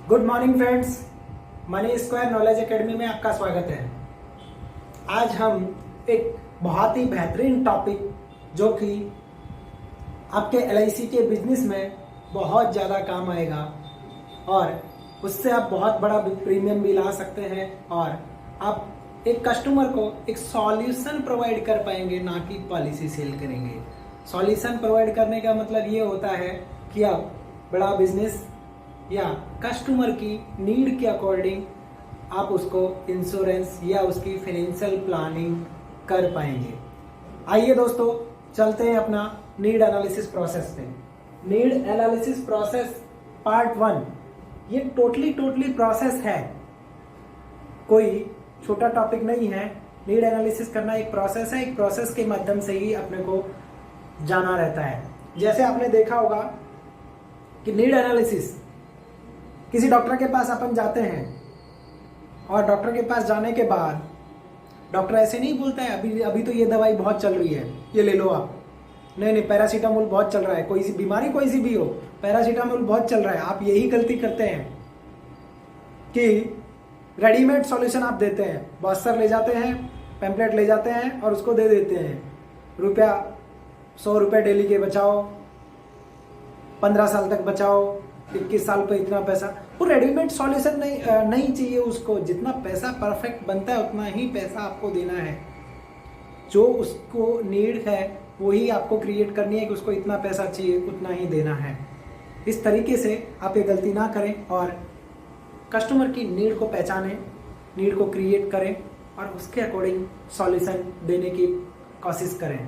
Good morning friends, money square knowledge academy में आपका स्वागत है। आज हम एक बहुत ही बेहतरीन टॉपिक जो कि आपके LIC के बिजनेस में बहुत ज़्यादा काम आएगा और उससे आप बहुत बड़ा प्रीमियम भी ला सकते हैं और आप एक कस्टमर को एक सॉल्यूशन प्रोवाइड कर पाएंगे, ना कि पॉलिसी सेल करेंगे। सॉल्यूशन प्रोवाइड करने का मतलब ये होता है कि आप बड़ा बिजनेस या कस्टमर की नीड के अकॉर्डिंग आप उसको इंश्योरेंस या उसकी फाइनेंशियल प्लानिंग कर पाएंगे। आइए दोस्तों, चलते हैं अपना नीड एनालिसिस प्रोसेस पे। नीड एनालिसिस प्रोसेस पार्ट 1 ये टोटली प्रोसेस है, कोई छोटा टॉपिक नहीं है। नीड एनालिसिस करना एक प्रोसेस है, एक प्रोसेस के माध्यम से ही अपने को जाना रहता है। जैसे आपने देखा होगा कि नीड एनालिसिस, किसी डॉक्टर के पास अपन जाते हैं और डॉक्टर के पास जाने के बाद डॉक्टर ऐसे नहीं बोलता है अभी तो ये दवाई बहुत चल रही है, ये ले लो आप। नहीं, पैरासीटामोल बहुत चल रहा है, कोई सी बीमारी कोई सी भी हो, पैरासीटामोल बहुत चल रहा है। आप यही गलती करते हैं कि रेडीमेड सॉल्यूशन आप देते हैं। बॉस्टर ले जाते हैं, पैम्पलेट ले जाते हैं और उसको दे देते हैं, रुपया 100 रुपये डेली के बचाओ, 15 साल तक बचाओ, 21 साल पे इतना पैसा। वो रेडीमेड सॉल्यूशन नहीं चाहिए उसको। जितना पैसा परफेक्ट बनता है उतना ही पैसा आपको देना है। जो उसको नीड है वही आपको क्रिएट करनी है कि उसको इतना पैसा चाहिए, उतना ही देना है। इस तरीके से आप ये गलती ना करें और कस्टमर की नीड को पहचानें, नीड को क्रिएट करें और उसके अकॉर्डिंग सॉल्यूशन देने की कोशिश करें।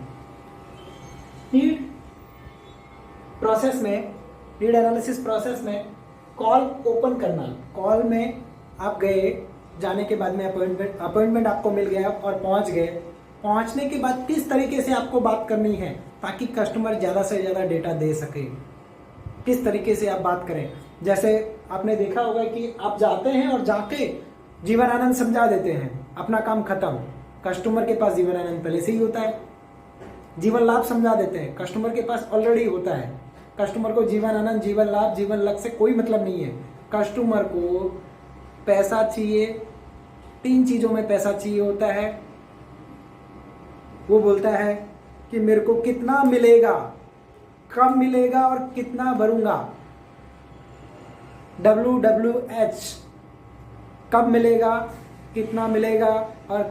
नीड प्रोसेस में, नीड एनालिसिस प्रोसेस में कॉल ओपन करना। कॉल में आप गए, जाने के बाद में अपॉइंटमेंट आपको मिल गया और पहुंच गए। पहुंचने के बाद किस तरीके से आपको बात करनी है ताकि कस्टमर ज़्यादा से ज़्यादा डेटा दे सके, किस तरीके से आप बात करें। जैसे आपने देखा होगा कि आप जाते हैं और जाके जीवन आनंद समझा देते हैं, अपना काम खत्म। कस्टमर के पास जीवन आनंद पहले से ही होता है। जीवन लाभ समझा देते हैं, कस्टमर के पास ऑलरेडी होता है। कस्टमर को जीवन आनंद, जीवन लाभ, जीवन लक्ष्य से कोई मतलब नहीं है। कस्टमर को पैसा चाहिए, 3 चीजों में पैसा चाहिए होता है। वो बोलता है कि मेरे को कितना मिलेगा, कब मिलेगा और कितना भरूंगा। WWH, कब मिलेगा, कितना मिलेगा और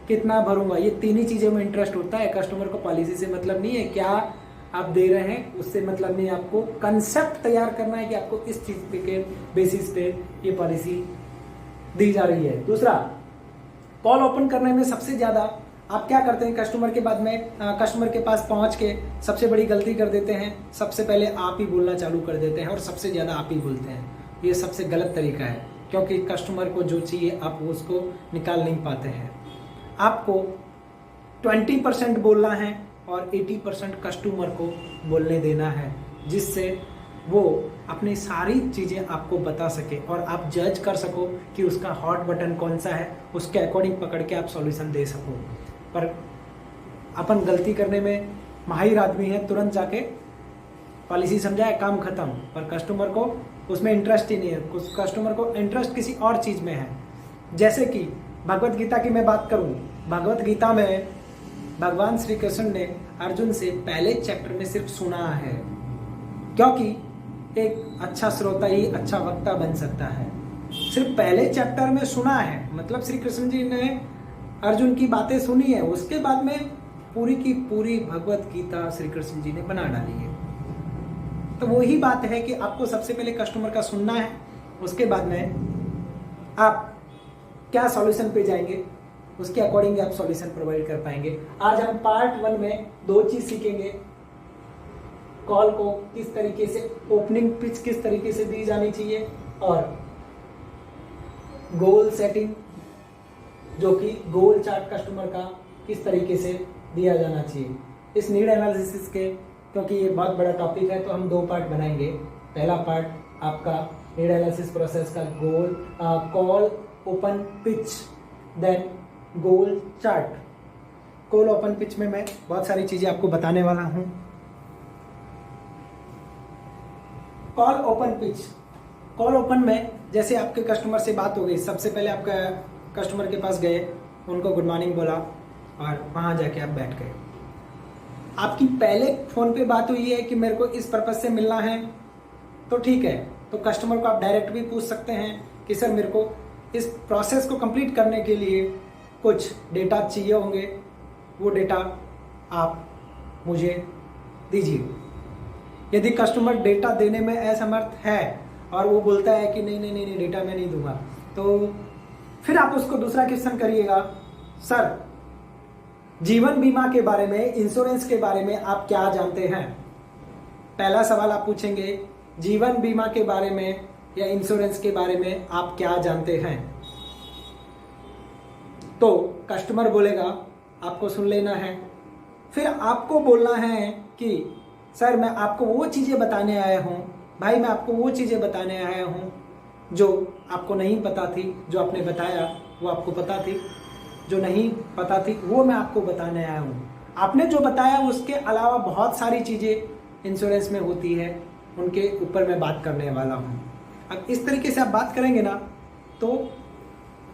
कितना भरूंगा। ये 3 ही चीजों में इंटरेस्ट होता है। कस्टमर को पॉलिसी से मतलब नहीं है, क्या आप दे रहे हैं उससे मतलब नहीं। आपको कंसेप्ट तैयार करना है कि आपको किस चीज के बेसिस पे ये पॉलिसी दी जा रही है। दूसरा, कॉल ओपन करने में सबसे ज्यादा आप क्या करते हैं, कस्टमर के बाद में कस्टमर के पास पहुंच के सबसे बड़ी गलती कर देते हैं। सबसे पहले आप ही बोलना चालू कर देते हैं और सबसे ज्यादा आप ही बोलते हैं। ये सबसे गलत तरीका है, क्योंकि कस्टमर को जो चाहिए आप उसको निकाल नहीं पाते हैं। आपको 20% बोलना है और 80% कस्टमर को बोलने देना है, जिससे वो अपनी सारी चीज़ें आपको बता सके और आप जज कर सको कि उसका हॉट बटन कौन सा है, उसके अकॉर्डिंग पकड़ के आप सॉल्यूशन दे सको। पर अपन गलती करने में माहिर आदमी है, तुरंत जाके पॉलिसी समझाए, काम खत्म। पर कस्टमर को उसमें इंटरेस्ट ही नहीं है, कस्टमर को इंटरेस्ट किसी और चीज़ में है। जैसे कि भगवत गीता की मैं बात करूँ, भगवत गीता में भगवान श्री कृष्ण ने अर्जुन से पहले चैप्टर में सिर्फ सुना है, क्योंकि एक अच्छा श्रोता ही अच्छा वक्ता बन सकता है। सिर्फ पहले चैप्टर में सुना है, मतलब श्री कृष्ण जी ने अर्जुन की बातें सुनी है। उसके बाद में पूरी की पूरी भगवत गीता श्री कृष्ण जी ने बना डाली है। तो वही बात है कि आपको सबसे पहले कस्टमर का सुनना है, उसके बाद में आप क्या सॉल्यूशन पे जाएंगे, उसके अकॉर्डिंग आप सॉल्यूशन प्रोवाइड कर पाएंगे। आज हम पार्ट 1 में 2 चीज सीखेंगे। कॉल को किस तरीके से, ओपनिंग पिच किस तरीके से दी जानी चाहिए और गोल सेटिंग, जो कि गोल चार्ट कस्टमर का किस तरीके से दिया जाना चाहिए। इस नीड एनालिसिस के, क्योंकि ये बहुत बड़ा टॉपिक है तो हम 2 पार्ट बनाएंगे। पहला पार्ट आपका नीड एनालिसिस प्रोसेस का गोल, कॉल ओपन पिच, देन गोल चार्ट। कॉल ओपन पिच में मैं बहुत सारी चीजें आपको बताने वाला हूं। Call open pitch, call open में जैसे आपके कस्टमर से बात हो गई, सबसे पहले आपका कस्टमर के पास गए, उनको गुड मॉर्निंग बोला और वहाँ जाके आप बैठ गए। आपकी पहले फ़ोन पे बात हुई है कि मेरे को इस पर्पज़ से मिलना है, तो ठीक है, तो कस्टमर को आप डायरेक्ट भी पूछ सकते हैं कि सर मेरे को इस प्रोसेस को कंप्लीट करने के लिए कुछ डेटा चाहिए होंगे, वो डेटा आप मुझे दीजिए। यदि कस्टमर डेटा देने में असमर्थ है और वो बोलता है कि नहीं नहीं नहीं नहीं डेटा मैं नहीं दूंगा, तो फिर आप उसको दूसरा क्वेश्चन करिएगा, सर जीवन बीमा के बारे में, इंश्योरेंस के बारे में आप क्या जानते हैं। पहला सवाल आप पूछेंगे, जीवन बीमा के बारे में या इंश्योरेंस के बारे में आप क्या जानते हैं। तो कस्टमर बोलेगा, आपको सुन लेना है, फिर आपको बोलना है कि सर मैं आपको वो चीज़ें बताने आया हूँ, भाई मैं आपको वो चीज़ें बताने आया हूँ जो आपको नहीं पता थी, जो आपने बताया वो आपको पता थी, जो नहीं पता थी वो मैं आपको बताने आया हूँ। आपने जो बताया उसके अलावा बहुत सारी चीज़ें इंश्योरेंस में होती है, उनके ऊपर मैं बात करने वाला हूँ। अब इस तरीके से आप बात करेंगे ना, तो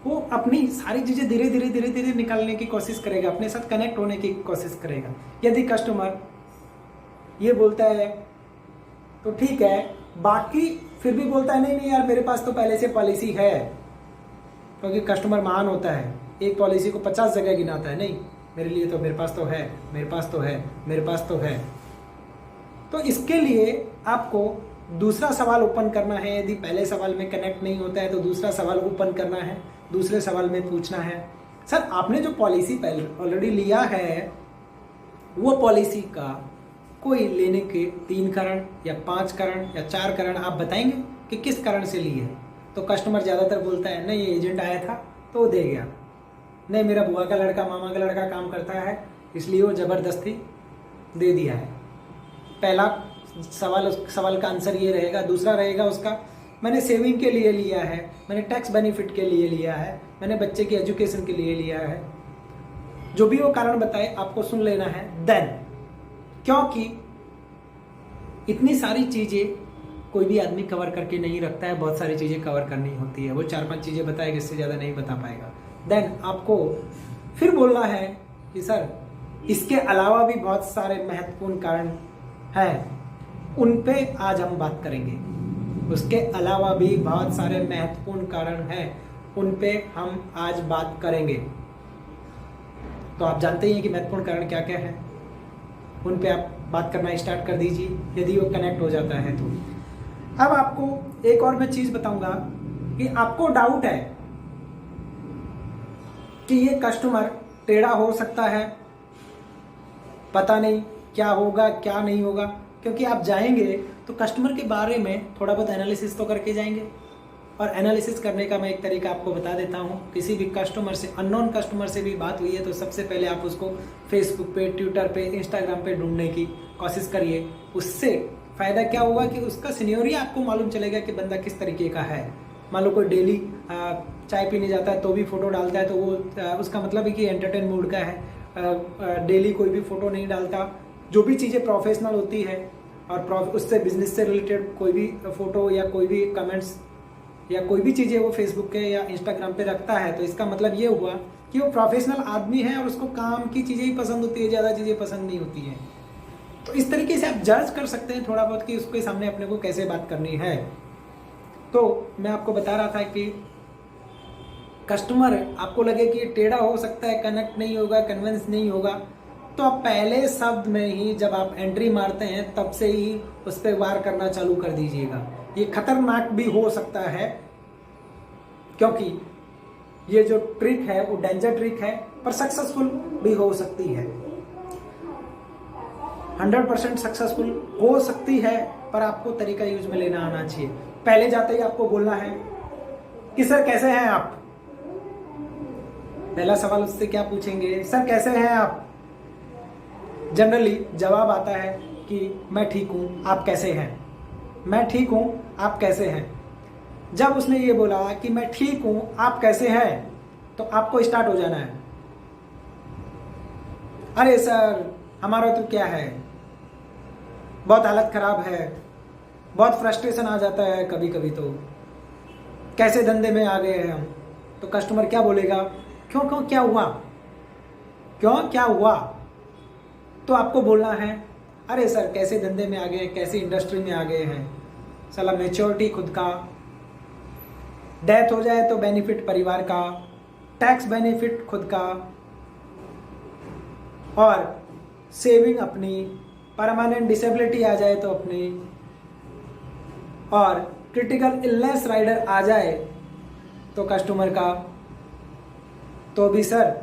वो अपनी सारी चीज़ें धीरे धीरे धीरे धीरे निकालने की कोशिश करेगा, अपने साथ कनेक्ट होने की कोशिश करेगा। यदि कस्टमर ये बोलता है तो ठीक है, बाकी फिर भी बोलता है नहीं नहीं यार मेरे पास तो पहले से पॉलिसी है, क्योंकि कस्टमर महान होता है, एक पॉलिसी को 50 जगह गिनाता है, नहीं मेरे लिए तो मेरे पास तो है, मेरे पास तो है, मेरे पास तो है। तो इसके लिए आपको दूसरा सवाल ओपन करना है। यदि पहले सवाल में कनेक्ट नहीं होता है तो दूसरा सवाल ओपन करना है, दूसरे सवाल में पूछना है, सर आपने जो पॉलिसी पहले ऑलरेडी लिया है वो पॉलिसी का कोई लेने के 3 कारण या 5 कारण या 4 कारण आप बताएंगे कि किस कारण से लिए। तो कस्टमर ज़्यादातर बोलता है नहीं ये एजेंट आया था तो वो दे गया, नहीं मेरा बुआ का लड़का मामा का लड़का काम करता है इसलिए वो ज़बरदस्ती दे दिया है। पहला सवाल का आंसर ये रहेगा। दूसरा रहेगा उसका, मैंने सेविंग के लिए लिया है, मैंने टैक्स बेनिफिट के लिए लिया है, मैंने बच्चे की एजुकेशन के लिए लिया है। जो भी वो कारण बताए आपको सुन लेना है। देन क्योंकि इतनी सारी चीज़ें कोई भी आदमी कवर करके नहीं रखता है, बहुत सारी चीज़ें कवर करनी होती है, वो 4-5 चीज़ें बताएगा, इससे ज़्यादा नहीं बता पाएगा। देन आपको फिर बोलना है कि सर इसके अलावा भी बहुत सारे महत्वपूर्ण कारण हैं, उन पे आज हम बात करेंगे। उसके अलावा भी बहुत सारे महत्वपूर्ण कारण हैं, उन पे हम आज बात करेंगे। तो आप जानते ही हैं कि महत्वपूर्ण कारण क्या क्या है, उन पे आप बात करना स्टार्ट कर दीजिए यदि वो कनेक्ट हो जाता है तो। अब आपको एक और मैं चीज़ बताऊंगा कि आपको डाउट है कि ये कस्टमर टेढ़ा हो सकता है, पता नहीं क्या होगा क्या नहीं होगा, क्योंकि आप जाएंगे तो कस्टमर के बारे में थोड़ा बहुत एनालिसिस तो करके जाएंगे। और एनालिसिस करने का मैं एक तरीका आपको बता देता हूँ। किसी भी कस्टमर से, अननोन कस्टमर से भी बात हुई है तो सबसे पहले आप उसको फेसबुक पे, ट्विटर पे, इंस्टाग्राम पे ढूंढने की कोशिश करिए। उससे फ़ायदा क्या होगा कि उसका सीनियरिटी आपको मालूम चलेगा कि बंदा किस तरीके का है। मान लो कोई डेली चाय पीने जाता है तो भी फ़ोटो डालता है, तो वो उसका मतलब है कि एंटरटेन मूड का है। डेली कोई भी फ़ोटो नहीं डालता। जो भी चीज़ें प्रोफेशनल होती है और उससे बिजनेस से रिलेटेड कोई भी फ़ोटो या कोई भी कमेंट्स या कोई भी चीज़ें वो फेसबुक पे या इंस्टाग्राम पे रखता है, तो इसका मतलब ये हुआ कि वो प्रोफेशनल आदमी है और उसको काम की चीज़ें ही पसंद होती है, ज़्यादा चीज़ें पसंद नहीं होती हैं। तो इस तरीके से आप जज कर सकते हैं थोड़ा बहुत कि उसके सामने अपने को कैसे बात करनी है। तो मैं आपको बता रहा था कि कस्टमर आपको लगे कि टेढ़ा हो सकता है, कनेक्ट नहीं होगा, कन्विंस नहीं होगा, तो आप पहले शब्द में ही जब आप एंट्री मारते हैं तब से ही उस पर वार करना चालू कर दीजिएगा। ये खतरनाक भी हो सकता है, क्योंकि ये जो ट्रिक है वो डेंजर ट्रिक है, पर सक्सेसफुल भी हो सकती है। 100% सक्सेसफुल हो सकती है, पर आपको तरीका यूज में लेना आना चाहिए। पहले जाते ही आपको बोलना है कि सर कैसे हैं आप। पहला सवाल उससे क्या पूछेंगे, सर कैसे हैं आप। जनरली जवाब आता है कि मैं ठीक हूँ, आप कैसे हैं। मैं ठीक हूँ, आप कैसे हैं। जब उसने ये बोला कि मैं ठीक हूँ, आप कैसे हैं, तो आपको स्टार्ट हो जाना है। अरे सर हमारा तो क्या है, बहुत हालत खराब है, बहुत फ्रस्ट्रेशन आ जाता है कभी कभी, तो कैसे धंधे में आ गए हैं हम, तो कस्टमर क्या बोलेगा, क्यों क्यों क्या हुआ, क्यों क्या हुआ? तो आपको बोलना है, अरे सर कैसे धंधे में आ गए, कैसे इंडस्ट्री में आ गए हैं, साला मैच्योरिटी खुद का, डेथ हो जाए तो बेनिफिट परिवार का, टैक्स बेनिफिट खुद का, और सेविंग अपनी, परमानेंट डिसेबिलिटी आ जाए तो अपनी, और क्रिटिकल इलनेस राइडर आ जाए तो कस्टमर का, तो भी सर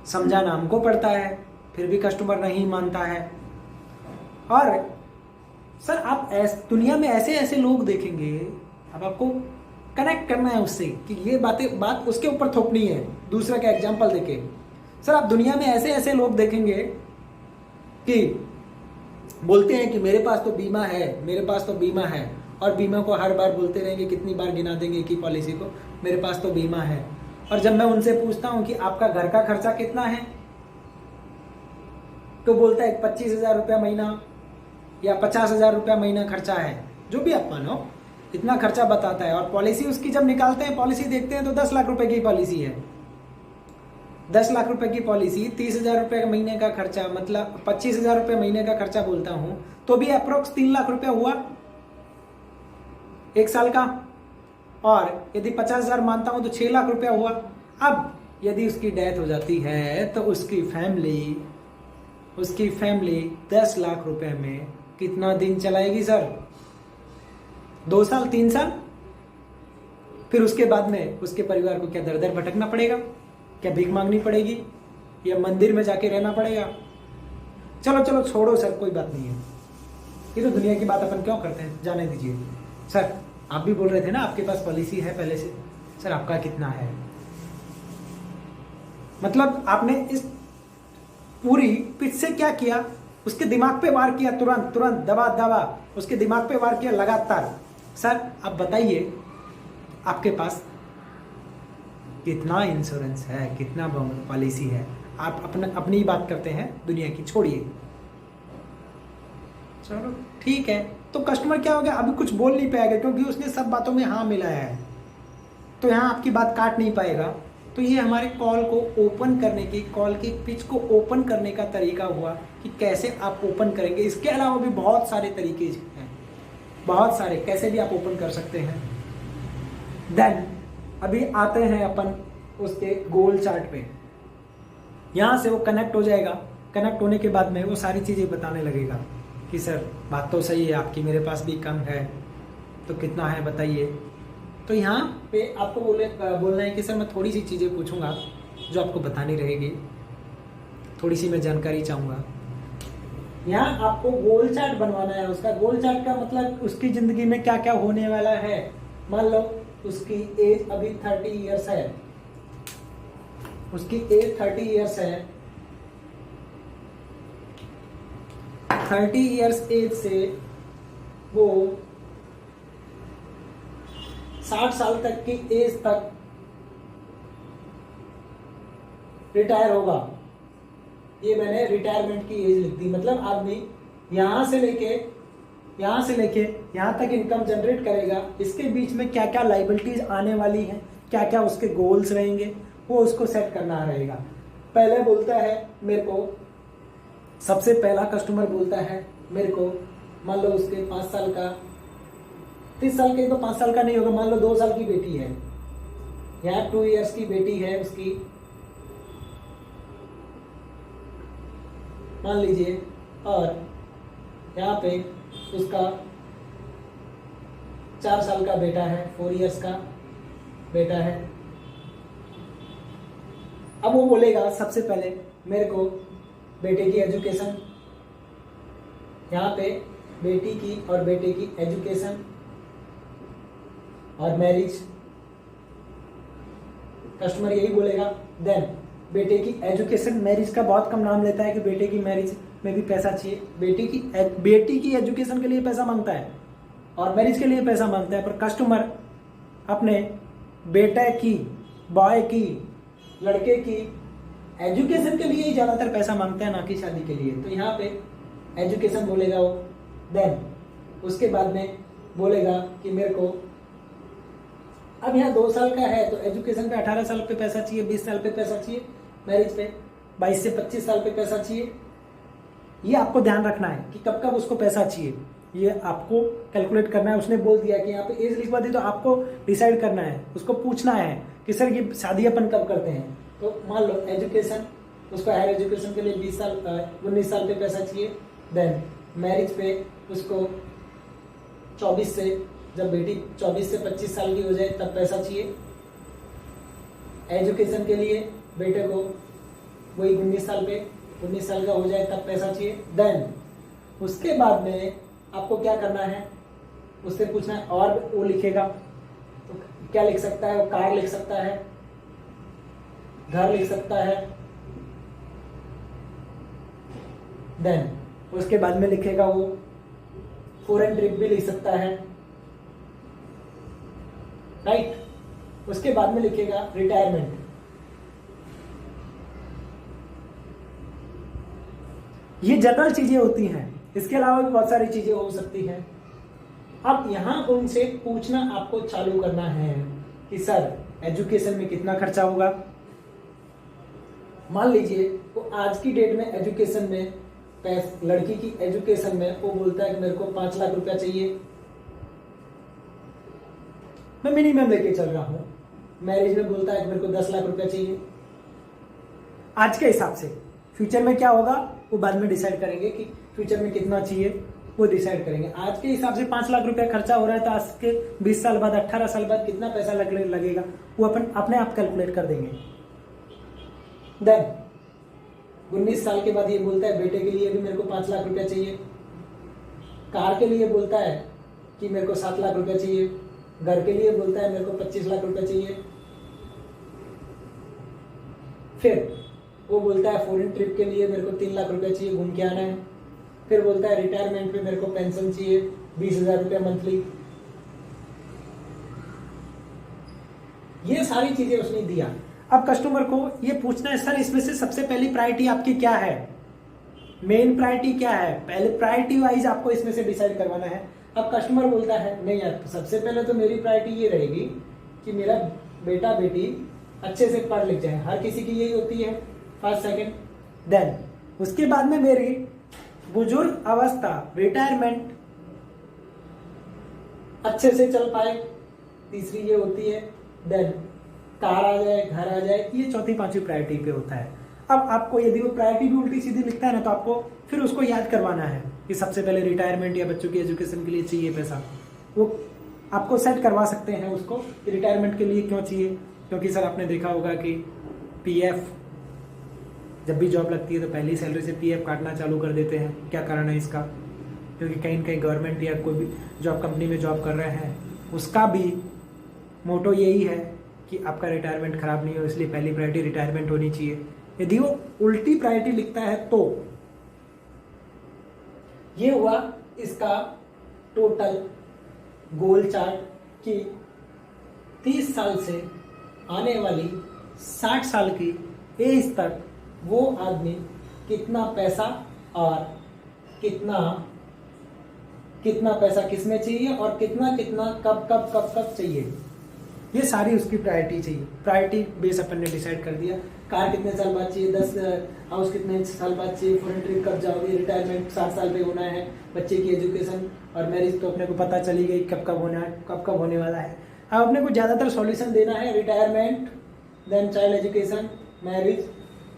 समझाना हमको पड़ता है, फिर भी कस्टमर नहीं मानता है। और सर आप दुनिया में ऐसे ऐसे लोग देखेंगे, अब आपको कनेक्ट करना है उससे कि ये बात उसके ऊपर थोपनी है, दूसरा का एग्जाम्पल देके। सर आप दुनिया में ऐसे ऐसे लोग देखेंगे कि बोलते हैं कि मेरे पास तो बीमा है, मेरे पास तो बीमा है, और बीमा को हर बार बोलते रहेंगे, कितनी बार गिना देंगे कि पॉलिसी को, मेरे पास तो बीमा है। और जब मैं उनसे पूछता हूं कि आपका घर का खर्चा कितना है, तो बोलता है 25,000 रुपया महीना या 50,000 रुपया महीना खर्चा है, जो भी आप मानो इतना खर्चा बताता है। और पॉलिसी उसकी जब निकालते हैं, पॉलिसी देखते हैं तो 10 लाख रुपए की पॉलिसी है। 10 लाख रुपए की पॉलिसी, 30,000 रुपये महीने का खर्चा, मतलब 25,000 रुपये महीने का खर्चा बोलता हूं, तो भी अप्रोक्स 3 लाख रुपया हुआ एक साल का। और यदि 50,000 मानता हूं तो 6 लाख रुपया हुआ। अब यदि उसकी डेथ हो जाती है तो उसकी फैमिली 10 लाख रुपए में कितना दिन चलाएगी सर? 2 साल, 3 साल? फिर उसके बाद में उसके परिवार को क्या दर दर भटकना पड़ेगा? क्या भीख मांगनी पड़ेगी या मंदिर में जाके रहना पड़ेगा? चलो छोड़ो सर, कोई बात नहीं है, ये तो दुनिया की बात अपन क्यों करते हैं, जाने दीजिए। सर आप भी बोल रहे थे ना आपके पास पॉलिसी है पहले से, सर आपका कितना है? मतलब आपने इस पूरी पिच से क्या किया, उसके दिमाग पे वार किया, तुरंत दबा उसके दिमाग पे वार किया लगातार। सर आप बताइए आपके पास कितना इंश्योरेंस है, कितना पॉलिसी है? आप अपनी बात करते हैं, दुनिया की छोड़िए। चलो ठीक है, तो कस्टमर क्या हो गया, अभी कुछ बोल नहीं पाएगा क्योंकि उसने सब बातों में हाँ मिलाया है, तो यहाँ आपकी बात काट नहीं पाएगा। तो ये हमारे कॉल को ओपन करने की, कॉल की पिच को ओपन करने का तरीका हुआ कि कैसे आप ओपन करेंगे। इसके अलावा भी बहुत सारे तरीके हैं, बहुत सारे, कैसे भी आप ओपन कर सकते हैं। देन अभी आते हैं अपन उसके गोल चार्ट पे, यहाँ से वो कनेक्ट हो जाएगा। कनेक्ट होने के बाद में वो सारी चीज़ें बताने लगेगा कि सर बात तो सही है आपकी, मेरे पास भी कम है, तो कितना है बताइए। तो यहाँ पे आपको बोलना है कि सर मैं थोड़ी सी चीज़ें पूछूंगा जो आपको बतानी रहेगी, थोड़ी सी मैं जानकारी चाहूँगा। यहाँ आपको गोल चार्ट बनवाना है। उसका गोल चार्ट का मतलब उसकी ज़िंदगी में क्या क्या होने वाला है। मान लो उसकी एज अभी 30 ईयर्स है, उसकी एज 30 ईयर्स है, 30 ईयर्स एज से वो 60 साल तक की एज तक रिटायर होगा। ये मैंने रिटायरमेंट की एज लिख दी, मतलब आदमी यहां से लेके यहां तक इनकम जनरेट करेगा। इसके बीच में क्या क्या लाइबिलिटीज आने वाली हैं, क्या क्या उसके गोल्स रहेंगे, वो उसको सेट करना रहेगा। पहले बोलता है मेरे को, सबसे पहला कस्टमर बोलता है मेरे को, मान लो उसके 5 साल का, 30 साल के तो 5 साल का नहीं होगा, मान लो 2 साल की बेटी है या 2 इयर्स की बेटी है उसकी, मान लीजिए, और यहाँ पे उसका 4 साल का बेटा है, 4 इयर्स का बेटा है। अब वो बोलेगा सबसे पहले मेरे को बेटे की एजुकेशन, यहाँ पे बेटी की और बेटे की एजुकेशन और मैरिज, कस्टमर यही बोलेगा। देन बेटे की एजुकेशन, मैरिज का बहुत कम नाम लेता है कि बेटे की मैरिज में भी पैसा चाहिए। बेटी की एजुकेशन के लिए पैसा मांगता है और मैरिज के लिए पैसा मांगता है, पर कस्टमर अपने बेटे की, बॉय की, लड़के की एजुकेशन के लिए ही ज़्यादातर पैसा मांगता है, ना कि शादी के लिए। तो यहाँ पे एजुकेशन बोलेगा वो। देन उसके बाद में बोलेगा कि मेरे को अब यहाँ 2 साल का है तो एजुकेशन पे 18 साल पे पैसा चाहिए, 20 साल पे पैसा चाहिए, मैरिज पे 22 से 25 साल पे पैसा चाहिए। ये आपको ध्यान रखना है कि कब कब उसको पैसा चाहिए, ये आपको कैलकुलेट करना है। उसने बोल दिया कि यहाँ पे एज लिखवा दी तो आपको डिसाइड करना है, उसको पूछना है कि सर ये शादी अपन कब करते हैं। तो मान लो एजुकेशन, उसको हायर एजुकेशन के लिए 19 साल पे पैसा चाहिए। देन मैरिज पे उसको 24 से, जब बेटी 24 से 25 साल की हो जाए तब पैसा चाहिए। एजुकेशन के लिए बेटे को वही 19 साल का हो जाए तब पैसा चाहिए। देन उसके बाद में आपको क्या करना है, उससे पूछना है और वो लिखेगा तो क्या लिख सकता है, वो कार लिख सकता है, घर लिख सकता है। देन उसके बाद में लिखेगा वो फॉरेन ट्रिप भी लिख सकता है, राइट। उसके बाद में लिखेगा रिटायरमेंट। ये जनरल चीजें होती हैं, इसके अलावा भी बहुत सारी चीजें हो सकती हैं। अब यहां उनसे पूछना आपको चालू करना है कि सर एजुकेशन में कितना खर्चा होगा। मान लीजिए वो आज की डेट में एजुकेशन में, लड़की की एजुकेशन में वो बोलता है कि मेरे को 5 लाख रुपया चाहिए, मैं मिनिमम लेके चल रहा हूं। मैरिज में बोलता है कि मेरे को 10 लाख रुपया चाहिए। आज के हिसाब से फ्यूचर में क्या होगा वो बाद में डिसाइड करेंगे कि फ्यूचर में कितना चाहिए, वो डिसाइड करेंगे। आज के हिसाब से 5 लाख रुपया खर्चा हो रहा है तो आज के 20 साल बाद, 18 साल बाद कितना पैसा लगेगा वो अपन अपने आप कैलकुलेट कर देंगे। देन 19 साल के बाद ये बोलता है बेटे के लिए भी मेरे को 5 लाख रुपया चाहिए। कार के लिए बोलता है कि मेरे को 7 लाख रुपया चाहिए। घर के लिए बोलता है मेरे को 25 लाख रुपया चाहिए। फिर वो बोलता है फॉरेन ट्रिप के लिए मेरे को 3 लाख रुपया चाहिए, घूम के आना है। फिर बोलता है रिटायरमेंट पे मेरे को पेंशन चाहिए 20,000 रुपया मंथली। ये सारी चीजें उसने दिया। अब कस्टमर को ये पूछना है सर इसमें से सबसे पहली प्रायोरिटी आपकी क्या है, मेन प्रायोरिटी क्या है, पहले प्रायोरिटी वाइज आपको इसमें से डिसाइड करवाना है। अब कस्टमर बोलता है नहीं यार, सबसे पहले तो मेरी प्रायोरिटी ये रहेगी कि मेरा बेटा बेटी अच्छे से पढ़ लिख जाए, हर किसी की यही होती है, फर्स्ट सेकंड। देन उसके बाद में मेरी बुजुर्ग अवस्था, रिटायरमेंट अच्छे से चल पाए, तीसरी ये होती है। देन कार आ जाए, घर आ जाए, ये चौथी पांचवी प्रायोरिटी पे होता है। अब आपको यदि वो प्रायोरिटी भी उल्टी सीधी लिखता है ना तो आपको फिर उसको याद करवाना है कि सबसे पहले रिटायरमेंट या बच्चों की एजुकेशन के लिए चाहिए पैसा। वो आपको सेट करवा सकते हैं उसको कि रिटायरमेंट के लिए क्यों चाहिए, क्योंकि सर आपने देखा होगा कि पीएफ जब भी जॉब लगती है तो पहली सैलरी से पीएफ काटना चालू कर देते हैं। क्या कारण है इसका, क्योंकि कहीं कहीं गवर्नमेंट या कोई भी जॉब कंपनी में जॉब कर रहे हैं उसका भी मोटो यही है कि आपका रिटायरमेंट खराब नहीं हो, इसलिए पहली प्रायोरिटी रिटायरमेंट होनी चाहिए। यदि वो उल्टी प्रायोरिटी लिखता है तो ये हुआ इसका टोटल गोल चार्ट कि 30 साल से आने वाली 60 साल की एज तक वो आदमी कितना पैसा और कितना पैसा किसमें चाहिए और कितना कब कब कब कब चाहिए, ये सारी उसकी प्रायोरिटी चाहिए। प्रायोरिटी बेस अपन ने डिसाइड कर दिया। कार कितने साल बाद चाहिए, 10 हाउस कितने साल बाद चाहिए, फॉरेन ट्रिप कब जाओगे, रिटायरमेंट 60 साल पे होना है, बच्चे की एजुकेशन और मैरिज तो अपने को पता चली गई कब कब होना है, कब कब होने वाला है। अब अपने को ज़्यादातर सॉल्यूशन देना है retirement, then child education, marriage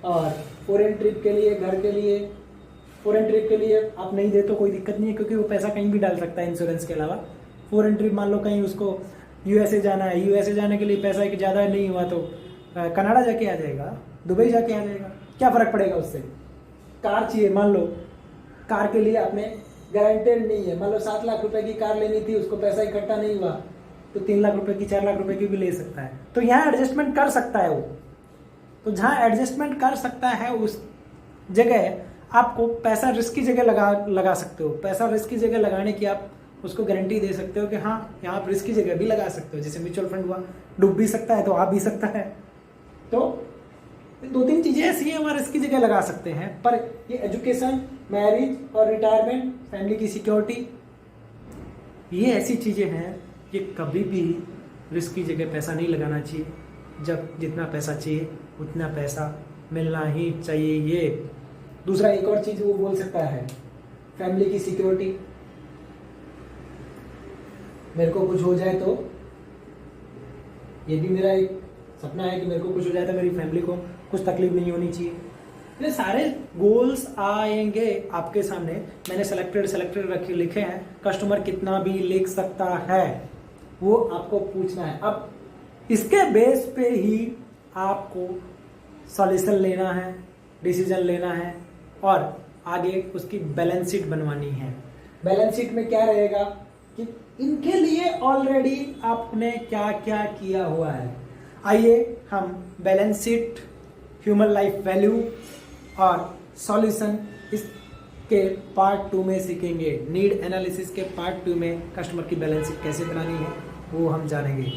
और फॉरेन ट्रिप के लिए, घर के लिए। फॉरेन ट्रिप के लिए आप नहीं दे तो कोई दिक्कत नहीं है क्योंकि वो पैसा कहीं भी डाल सकता है इंश्योरेंस के अलावा। फॉरेन ट्रिप मान लो कहीं उसको यूएसए जाना है, यूएसए जाने के लिए पैसा एक ज़्यादा नहीं हुआ तो कनाडा जाके आ जाएगा, दुबई जाके आ जाएगा, क्या फ़र्क पड़ेगा उससे। कार चाहिए, मान लो कार के लिए आपने गारंटेड नहीं है, मान लो 7 लाख रुपए की कार लेनी थी, उसको पैसा इकट्ठा नहीं हुआ तो 3 लाख रुपए की, 4 लाख रुपए की भी ले सकता है। तो यहाँ एडजस्टमेंट कर सकता है वो। तो जहाँ एडजस्टमेंट कर सकता है उस जगह आपको पैसा रिस्क की जगह लगा सकते हो। पैसा रिस्क की जगह लगाने की आप उसको गारंटी दे सकते हो कि हाँ यहाँ आप रिस्क की जगह भी लगा सकते हो। जैसे म्यूचुअल फंड हुआ, डूब भी सकता है तो आ भी सकता है। तो 2-3 चीजें ऐसी हैं वहाँ रिस्क की जगह लगा सकते हैं। पर ये एजुकेशन, मैरिज और रिटायरमेंट, फैमिली की सिक्योरिटी, ये ऐसी चीजें हैं कि कभी भी रिस्की जगह पैसा नहीं लगाना चाहिए। जब जितना पैसा चाहिए उतना पैसा मिलना ही चाहिए। दूसरा एक और चीज वो बोल सकता है, फैमिली की सिक्योरिटी। मेरे को कुछ हो जाए तो, ये भी मेरा एक सपना है कि मेरे को कुछ हो जाए तो मेरी फैमिली को कुछ तकलीफ नहीं होनी चाहिए। ये सारे गोल्स आएंगे आपके सामने। मैंने सेलेक्टेड रखे लिखे हैं। कस्टमर कितना भी लिख सकता है, वो आपको पूछना है। अब इसके बेस पे ही आपको सॉल्यूशन लेना है, डिसीजन लेना है और आगे उसकी बैलेंस शीट बनवानी है। बैलेंस शीट में क्या रहेगा कि इनके लिए ऑलरेडी आपने क्या क्या किया हुआ है। आइए हम balance sheet, human life value और सॉल्यूशन इसके पार्ट 2 में सीखेंगे। नीड एनालिसिस के पार्ट 2 में कस्टमर की बैलेंस शीट कैसे बनानी है वो हम जानेंगे।